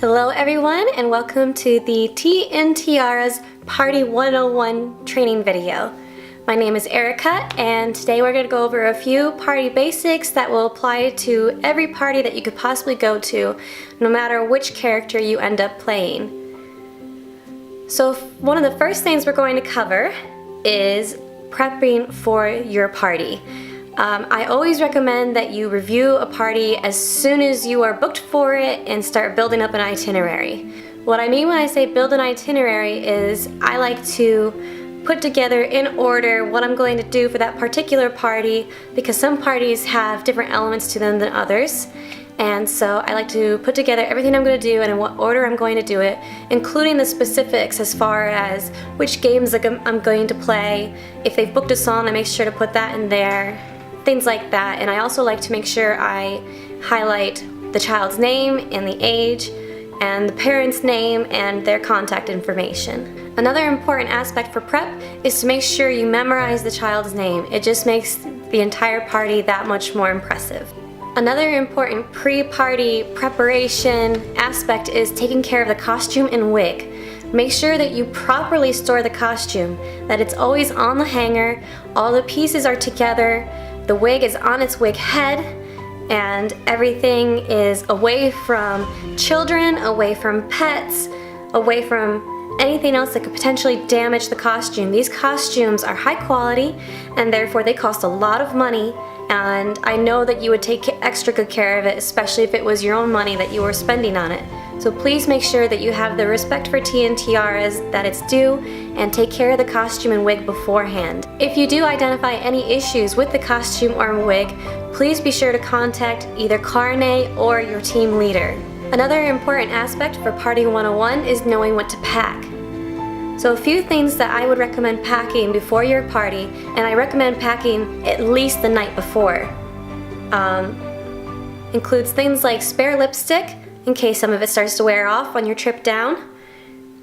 Hello everyone and welcome to the Tea in Tiaras Party 101 training video. My name is Erica and today we're going to go over a few party basics that will apply to every party that you could possibly go to, no matter which character you end up playing. So one of the first things we're going to cover is prepping for your party. I always recommend that you review a party as soon as you are booked for it and start building up an itinerary. What I mean when I say build an itinerary is I like to put together in order what I'm going to do for that particular party, because some parties have different elements to them than others. And so I like to put together everything I'm going to do and in what order I'm going to do it, including the specifics as far as which games I'm going to play. If they've booked a song, I make sure to put that in there. Things like that. And I also like to make sure I highlight the child's name and the age and the parent's name and their contact information. Another important aspect for prep is to make sure you memorize the child's name. It just makes the entire party that much more impressive. Another important pre-party preparation aspect is taking care of the costume and wig. Make sure that you properly store the costume, that it's always on the hanger, all the pieces are together, the wig is on its wig head, and everything is away from children, away from pets, away from anything else that could potentially damage the costume. These costumes are high quality and therefore they cost a lot of money, and I know that you would take extra good care of it, especially if it was your own money that you were spending on it. So please make sure that you have the respect for tea and tiaras that it's due and take care of the costume and wig beforehand. If you do identify any issues with the costume or wig, please be sure to contact either Carne or your team leader. Another important aspect for Party 101 is knowing what to pack. So a few things that I would recommend packing before your party, and I recommend packing at least the night before, includes things like spare lipstick, in case some of it starts to wear off on your trip down.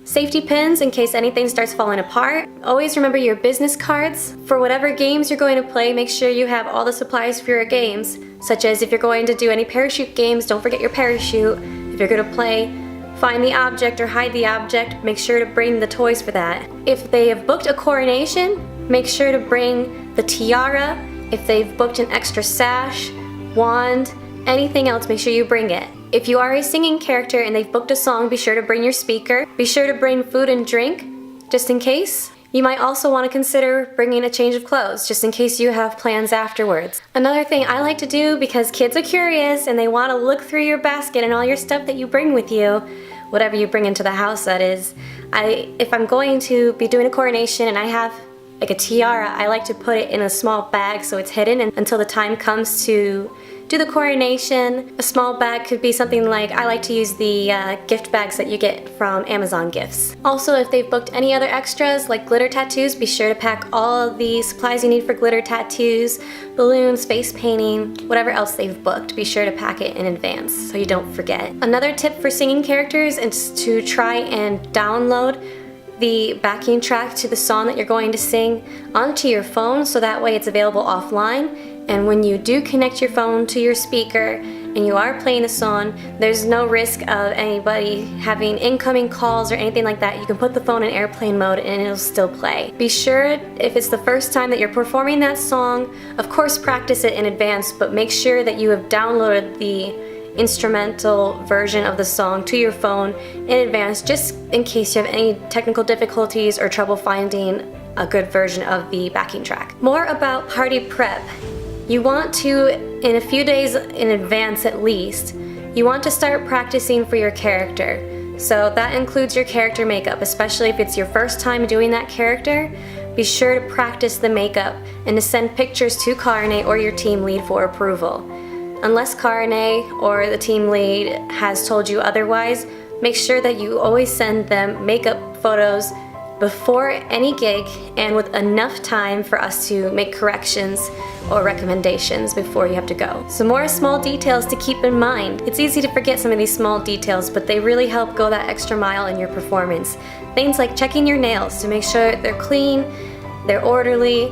Safety pins in case anything starts falling apart. Always remember your business cards. For whatever games you're going to play, make sure you have all the supplies for your games, such as if you're going to do any parachute games, don't forget your parachute. If you're going to play find the object or hide the object, make sure to bring the toys for that. If they have booked a coronation, make sure to bring the tiara. If they've booked an extra sash, wand, anything else, make sure you bring it. If you are a singing character and they've booked a song, be sure to bring your speaker. Be sure to bring food and drink, just in case. You might also want to consider bringing a change of clothes, just in case you have plans afterwards. Another thing I like to do, because kids are curious and they want to look through your basket and all your stuff that you bring with you, whatever you bring into the house that is, if I'm going to be doing a coronation and I have like a tiara, I like to put it in a small bag so it's hidden until the time comes to do the coronation. A small bag could be something like, I like to use the gift bags that you get from Amazon gifts. Also, if they've booked any other extras like glitter tattoos, be sure to pack all of the supplies you need for glitter tattoos, balloons, face painting, whatever else they've booked. Be sure to pack it in advance so you don't forget. Another tip for singing characters is to try and download the backing track to the song that you're going to sing onto your phone, so that way it's available offline. And when you do connect your phone to your speaker and you are playing a song, there's no risk of anybody having incoming calls or anything like that. You can put the phone in airplane mode and it'll still play. Be sure, if it's the first time that you're performing that song, of course practice it in advance, but make sure that you have downloaded the instrumental version of the song to your phone in advance, just in case you have any technical difficulties or trouble finding a good version of the backing track. More about party prep. You want to, in a few days in advance at least, you want to start practicing for your character. So that includes your character makeup, especially if it's your first time doing that character. Be sure to practice the makeup and to send pictures to Carne or your team lead for approval. Unless Carne or the team lead has told you otherwise, make sure that you always send them makeup photos before any gig and with enough time for us to make corrections or recommendations before you have to go. Some more small details to keep in mind. It's easy to forget some of these small details, but they really help go that extra mile in your performance. Things like checking your nails to make sure they're clean, they're orderly,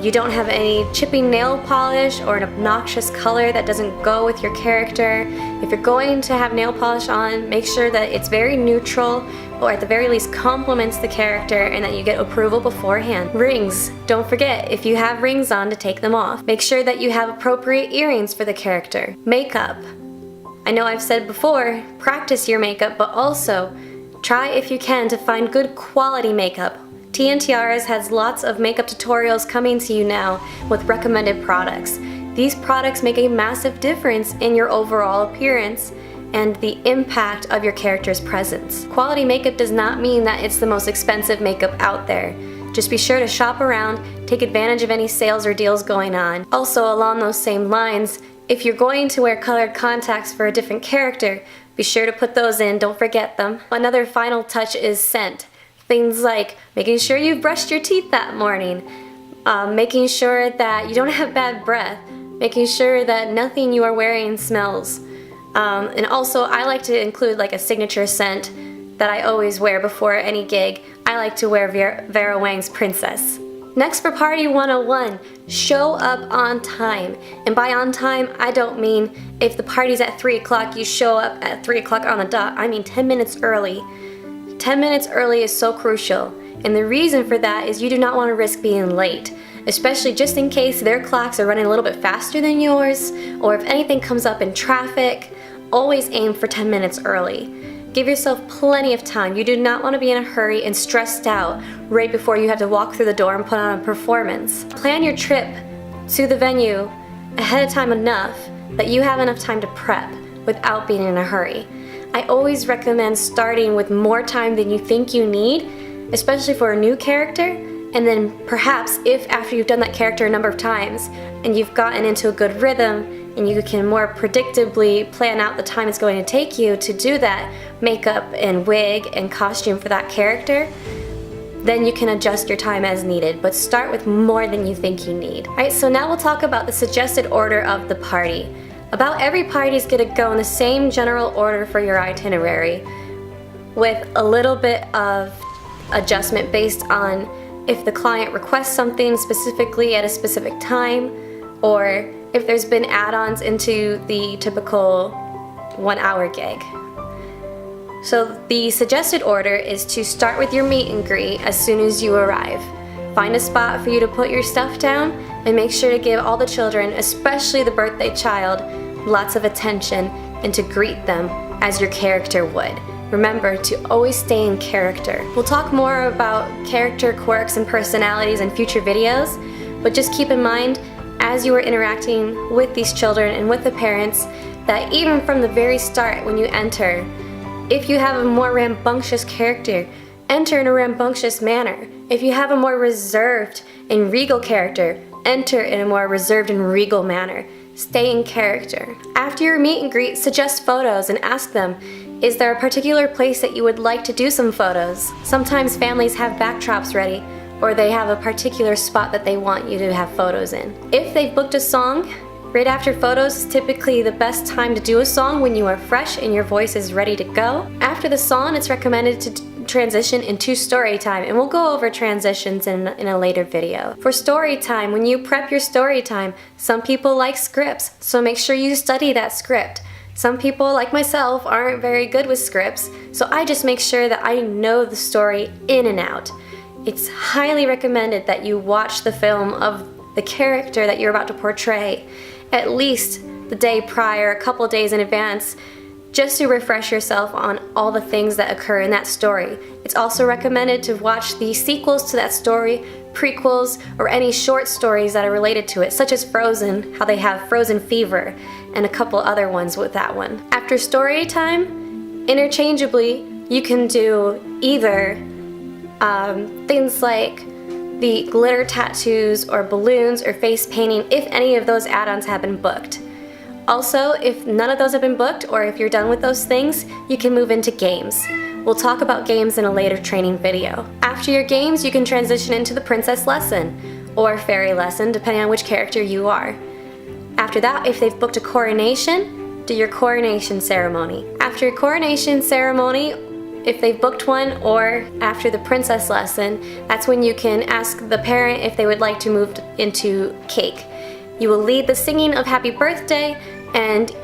You don't have any chipping nail polish or an obnoxious color that doesn't go with your character. If you're going to have nail polish on, make sure that it's very neutral, or at the very least complements the character, and that you get approval beforehand. Rings. Don't forget, if you have rings on, to take them off. Make sure that you have appropriate earrings for the character. Makeup. I know I've said before, practice your makeup, but also try if you can to find good quality makeup. Tiaras has lots of makeup tutorials coming to you now with recommended products. These products make a massive difference in your overall appearance and the impact of your character's presence. Quality makeup does not mean that it's the most expensive makeup out there. Just be sure to shop around, take advantage of any sales or deals going on. Also, along those same lines, if you're going to wear colored contacts for a different character, be sure to put those in, don't forget them. Another final touch is scent. Things like making sure you've brushed your teeth that morning, making sure that you don't have bad breath, making sure that nothing you are wearing smells. And also, I like to include like a signature scent that I always wear before any gig. I like to wear Vera Wang's Princess. Next, for Party 101, show up on time. And by on time, I don't mean if the party's at 3 o'clock, you show up at 3 o'clock on the dot. I mean 10 minutes early. 10 minutes early is so crucial, and the reason for that is you do not want to risk being late, especially just in case their clocks are running a little bit faster than yours, or if anything comes up in traffic. Always aim for 10 minutes early. Give yourself plenty of time. You do not want to be in a hurry and stressed out right before you have to walk through the door and put on a performance. Plan your trip to the venue ahead of time enough that you have enough time to prep without being in a hurry. I always recommend starting with more time than you think you need, especially for a new character, and then perhaps if after you've done that character a number of times and you've gotten into a good rhythm and you can more predictably plan out the time it's going to take you to do that makeup and wig and costume for that character, then you can adjust your time as needed, but start with more than you think you need. Alright, so now we'll talk about the suggested order of the party. About every party is going to go in the same general order for your itinerary, with a little bit of adjustment based on if the client requests something specifically at a specific time, or if there's been add-ons into the typical 1-hour gig. So the suggested order is to start with your meet and greet as soon as you arrive. Find a spot for you to put your stuff down, and make sure to give all the children, especially the birthday child, lots of attention and to greet them as your character would. Remember to always stay in character. We'll talk more about character quirks and personalities in future videos, but just keep in mind as you are interacting with these children and with the parents that even from the very start when you enter, if you have a more rambunctious character, enter in a rambunctious manner. If you have a more reserved and regal character, enter in a more reserved and regal manner. Stay in character. After your meet and greet, suggest photos and ask them, is there a particular place that you would like to do some photos? Sometimes families have backdrops ready, or they have a particular spot that they want you to have photos in. If they've booked a song, right after photos is typically the best time to do a song when you are fresh and your voice is ready to go. After the song, it's recommended to transition into story time, and we'll go over transitions in a later video. For story time, when you prep your story time, some people like scripts, so make sure you study that script. Some people, like myself, aren't very good with scripts, so I just make sure that I know the story in and out. It's highly recommended that you watch the film of the character that you're about to portray at least the day prior, a couple days in advance, just to refresh yourself on all the things that occur in that story. It's also recommended to watch the sequels to that story, prequels, or any short stories that are related to it, such as Frozen, how they have Frozen Fever, and a couple other ones with that one. After story time, interchangeably, you can do either things like the glitter tattoos or balloons or face painting if any of those add-ons have been booked. Also, if none of those have been booked or if you're done with those things, you can move into games. We'll talk about games in a later training video. After your games, you can transition into the princess lesson or fairy lesson, depending on which character you are. After that, if they've booked a coronation, do your coronation ceremony. After your coronation ceremony, if they've booked one, or after the princess lesson, that's when you can ask the parent if they would like to move into cake. You will lead the singing of happy birthday and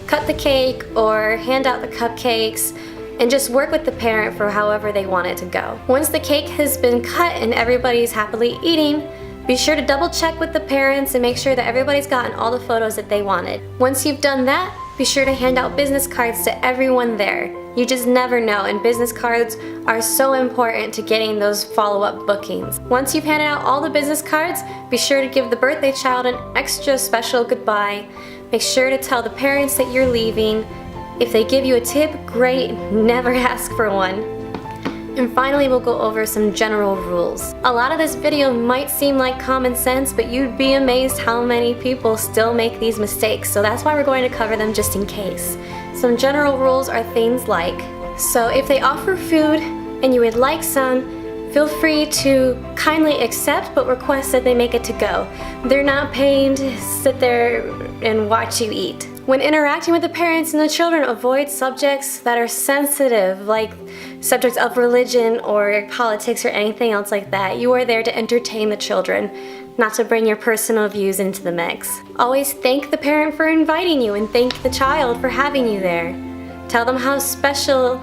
cut the cake or hand out the cupcakes, and just work with the parent for however they want it to go. Once the cake has been cut and everybody's happily eating, be sure to double check with the parents and make sure that everybody's gotten all the photos that they wanted. Once you've done that, be sure to hand out business cards to everyone there. You just never know, and business cards are so important to getting those follow-up bookings. Once you've handed out all the business cards, be sure to give the birthday child an extra special goodbye. Make sure to tell the parents that you're leaving. If they give you a tip, great, never ask for one. And finally, we'll go over some general rules. A lot of this video might seem like common sense, but you'd be amazed how many people still make these mistakes, so that's why we're going to cover them just in case. Some general rules are things like, so if they offer food and you would like some, feel free to kindly accept but request that they make it to go. They're not paying to sit there and watch you eat. When interacting with the parents and the children, avoid subjects that are sensitive, like subjects of religion or politics or anything else like that. You are there to entertain the children, not to bring your personal views into the mix. Always thank the parent for inviting you and thank the child for having you there. Tell them how special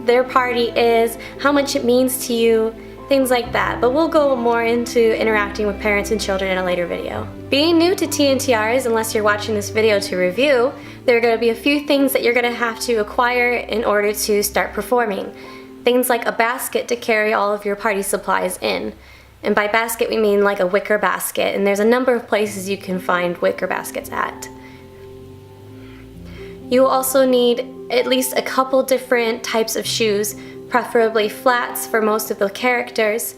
their party is, how much it means to you, things like that. But we'll go more into interacting with parents and children in a later video. Being new to Tea and Tiaras, unless you're watching this video to review, there are going to be a few things that you're going to have to acquire in order to start performing. Things like a basket to carry all of your party supplies in. And by basket we mean like a wicker basket, and there's a number of places you can find wicker baskets at. You will also need at least a couple different types of shoes, preferably flats for most of the characters,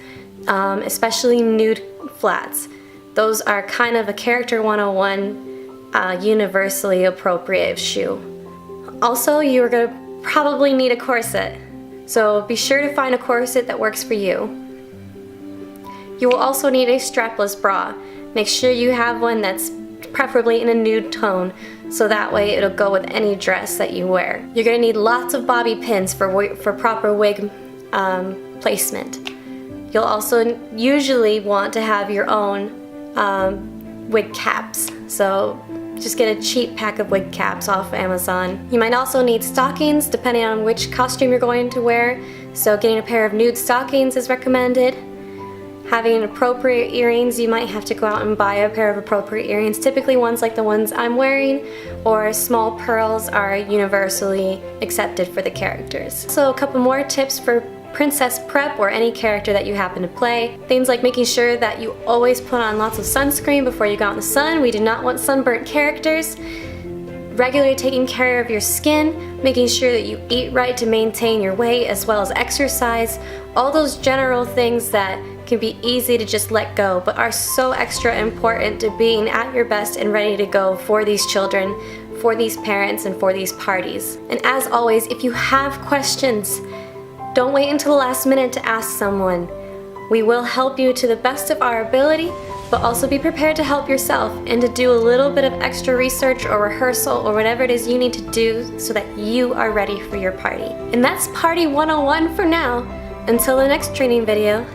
especially nude flats. Those are kind of a character 101 universally appropriate shoe. Also, you're going to probably need a corset, so be sure to find a corset that works for you. You will also need a strapless bra. Make sure you have one that's preferably in a nude tone, so that way it'll go with any dress that you wear. You're going to need lots of bobby pins for proper wig placement. You'll also usually want to have your own wig caps, so just get a cheap pack of wig caps off Amazon. You might also need stockings depending on which costume you're going to wear, so getting a pair of nude stockings is recommended. Having appropriate earrings, you might have to go out and buy a pair of appropriate earrings, typically ones like the ones I'm wearing, or small pearls are universally accepted for the characters. So a couple more tips for princess prep or any character that you happen to play. Things like making sure that you always put on lots of sunscreen before you go out in the sun. We do not want sunburnt characters. Regularly taking care of your skin, making sure that you eat right to maintain your weight as well as exercise. All those general things that can be easy to just let go but are so extra important to being at your best and ready to go for these children, for these parents, and for these parties. And as always, if you have questions, don't wait until the last minute to ask someone. We will help you to the best of our ability, but also be prepared to help yourself and to do a little bit of extra research or rehearsal or whatever it is you need to do so that you are ready for your party. And that's Party 101 for now. Until the next training video,